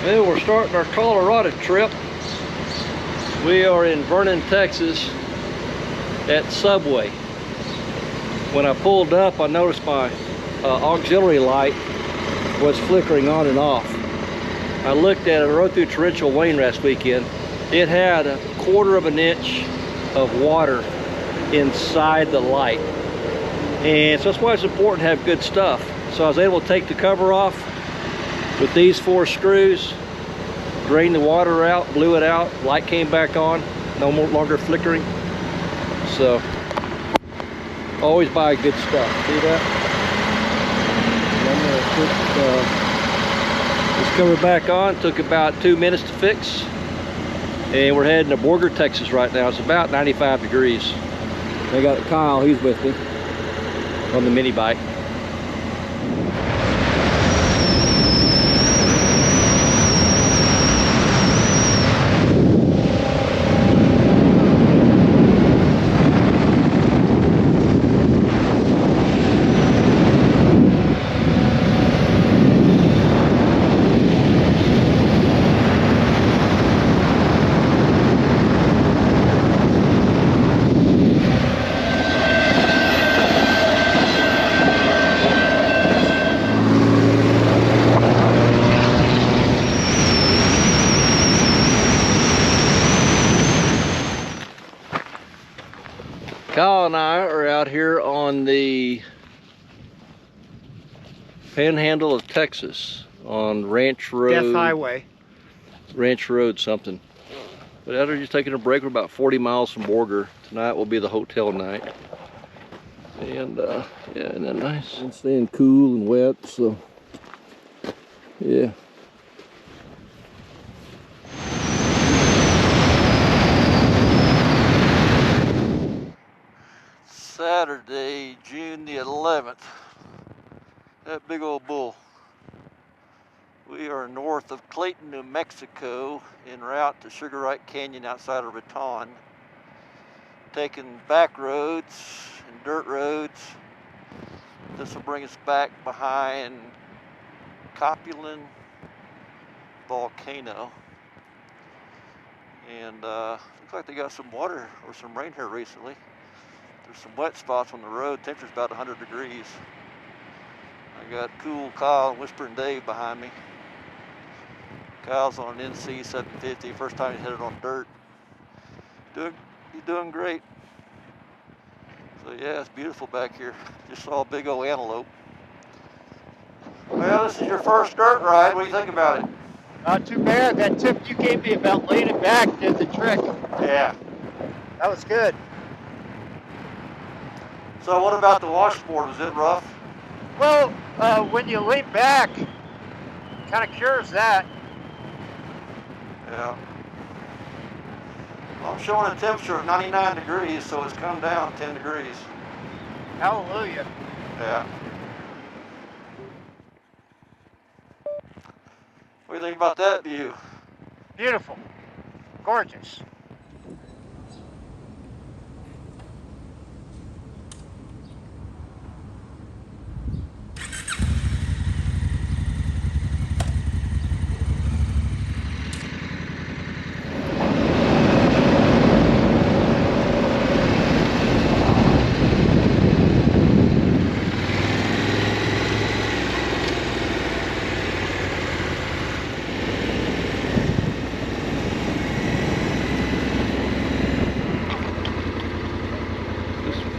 Well, we're starting our Colorado trip. We are in Vernon, Texas at Subway. When I pulled up, I noticed my auxiliary light was flickering on and off. I looked at it, I rode through torrential rain last weekend. It had 1/4 of an inch of water inside the light. And so that's why it's important to have good stuff. So I was able to take the cover off with these 4 screws, drain the water out, blew it out, light came back on, no longer flickering. So always buy good stuff. See that? And I'm gonna put this cover back on. Took about 2 minutes to fix. And we're heading to Borger, Texas right now. It's about 95 degrees. I got Kyle, he's with me on the mini bike. Kyle and I are out here on the panhandle of Texas on Ranch Road. Death Highway. Ranch Road something. But out here just taking a break. We're about 40 miles from Borger. Tonight will be the hotel night. And yeah, isn't that nice? And staying cool and wet, so yeah. Saturday, June the 11th. That big old bull. We are north of Clayton, New Mexico, en route to Sugarite Canyon outside of Raton. Taking back roads and dirt roads. This will bring us back behind Copulin Volcano. And looks like they got some water or some rain here recently. There's some wet spots on the road. Temperature's about 100 degrees. I got Cool Kyle and Whispering Dave behind me. Kyle's on an NC 750. First time he hit it on dirt. You're doing great. So yeah, it's beautiful back here. Just saw a big old antelope. Well, this is your first dirt ride. What do you think about it? Not too bad. That tip you gave me about laying it back did the trick. Yeah. That was good. So what about the washboard? Was it rough? Well, when you lean back, kind of cures that. Yeah. Well, I'm showing a temperature of 99 degrees, so it's come down 10 degrees. Hallelujah. Yeah. What do you think about that view? Beautiful. Gorgeous.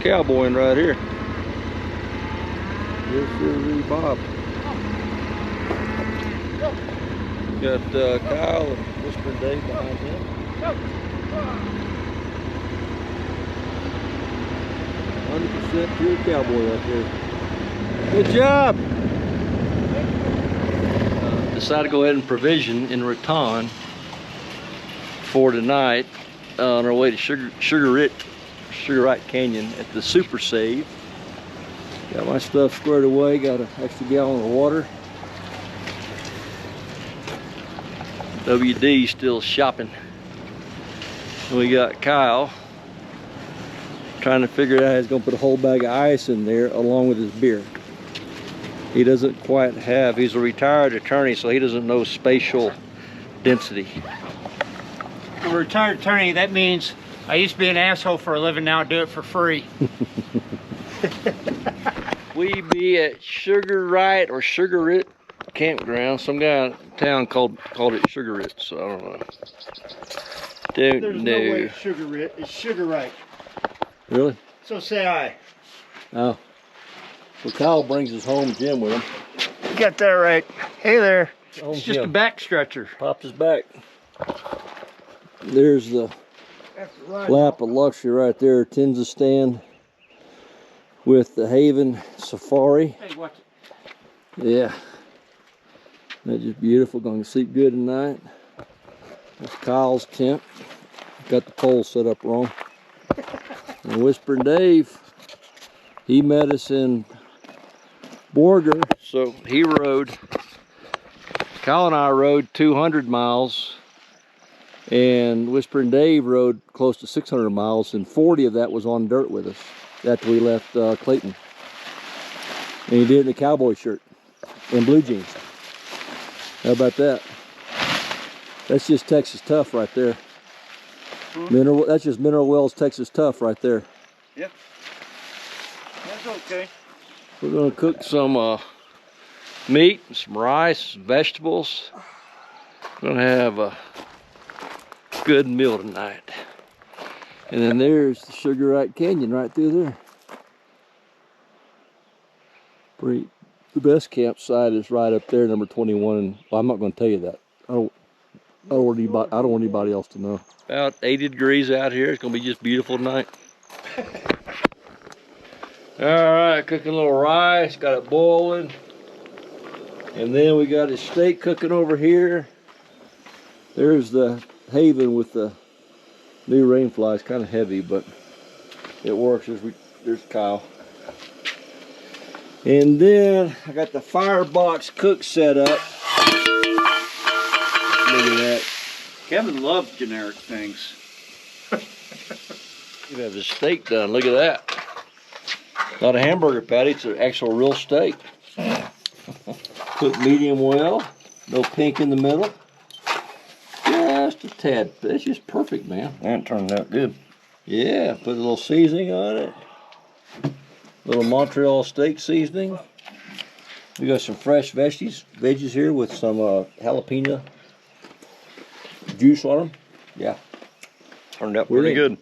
Cowboying right here. Yes, sir, Bob. Got Kyle and Whispering Dave behind him. 100% pure cowboy right there. Good job. Decided to go ahead and provision in Raton for tonight on our way to Sugarite Canyon at the Super Save. Got my stuff squared away, got an extra gallon of water. WD still shopping. We got Kyle trying to figure out how he's gonna put a whole bag of ice in there along with his beer. He doesn't quite have, he's a retired attorney, so he doesn't know spatial density. I'm a retired attorney. That means I used to be an asshole for a living. Now I do it for free. We be at Sugar Right or Sugarit campground. Some guy in town called it Sugarit, so I don't know. Don't There's know. no way it's Sugarit. It's Sugar Right. Really? So say I. Oh. Well, Kyle brings his home gym with him. You got that right. Hey there. Home It's just a gym. back stretcher. Popped his back. There's the lap of luxury right there. Tinza stand with the Haven Safari. Hey, watch it. Yeah. That's just beautiful. Going to sleep good tonight. That's Kyle's tent. Got the pole set up wrong. And Whispering Dave, he met us in Borger. So he rode, Kyle and I rode 200 miles. And Whispering Dave rode close to 600 miles, and 40 of that was on dirt with us after we left Clayton. And he did it in a cowboy shirt and blue jeans. How about that? That's just Texas Tough right there. That's just Mineral Wells Texas Tough right there. Yep. That's okay. We're gonna cook some meat, some rice, some vegetables. We're gonna have a good meal tonight. And then there's the Sugar Right Canyon right through there. The best campsite is right up there, number 21. And well, I'm not going to tell you that. I don't want anybody else to know. About 80 degrees out here. It's going to be just beautiful tonight. All right, cooking a little rice. Got it boiling. And then we got a steak cooking over here. There's the Haven with the new rainfly. It's kind of heavy, but it works. There's Kyle. And then I got the firebox cook set up. Look at that. Kevin loves generic things. You have the steak done. Look at that. Not a hamburger patty. It's an actual real steak. Cooked medium well. No pink in the middle. Just a tad. That's just perfect, man. That turned out good. Yeah, put a little seasoning on it. Little Montreal steak seasoning. We got some fresh veggies here with some jalapeno juice on them. Yeah. Turned out pretty good.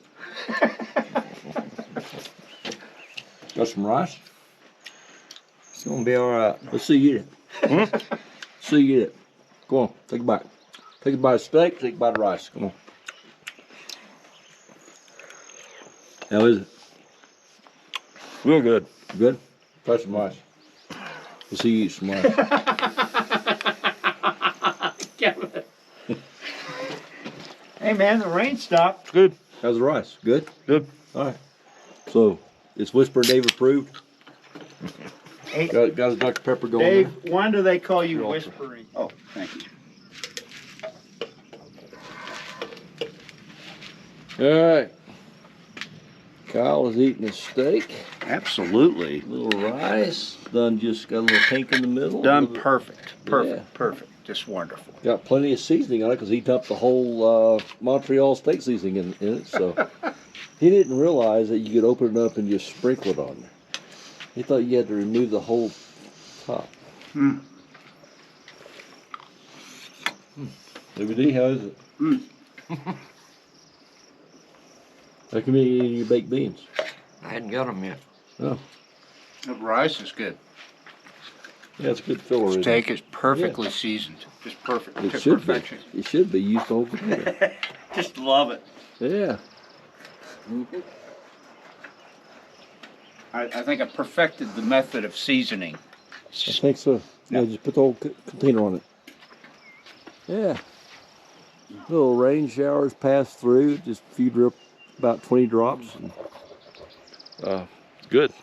Got some rice. It's gonna be all right. Let's see you get it. See you get it. Go on, take a bite. Take a bite of steak, take a bite of rice. Come on. How is it? Real good. Good? Try some rice. Let's see you eat some rice. Hey man, the rain stopped. It's good. How's the rice? Good? Good. All right. So, it's Whispering Dave approved. Hey, Got his Dr. Pepper going. Dave, why do they call you You're welcome. Whispering? Oh, thank you. All right. Kyle is eating his steak. Absolutely. A little rice. Done just got a little pink in the middle. Done Little- perfect. Perfect. Yeah. Perfect. Just wonderful. Got plenty of seasoning on it because he dumped the whole Montreal steak seasoning in it. So he didn't realize that you could open it up and just sprinkle it on there. He thought you had to remove the whole top. WD, how is it? That can be eating your baked beans. I hadn't got them yet. Oh, The rice is good. yeah, it's a good filler. isn't it? Steak is perfectly seasoned. Just perfect. It to should perfection. be. It should be used the whole potato. Just love it. Yeah. I think I perfected the method of seasoning. I think so. Yeah, just put the whole container on it. Yeah. Little rain showers pass through, just a few about 20 drops. Good.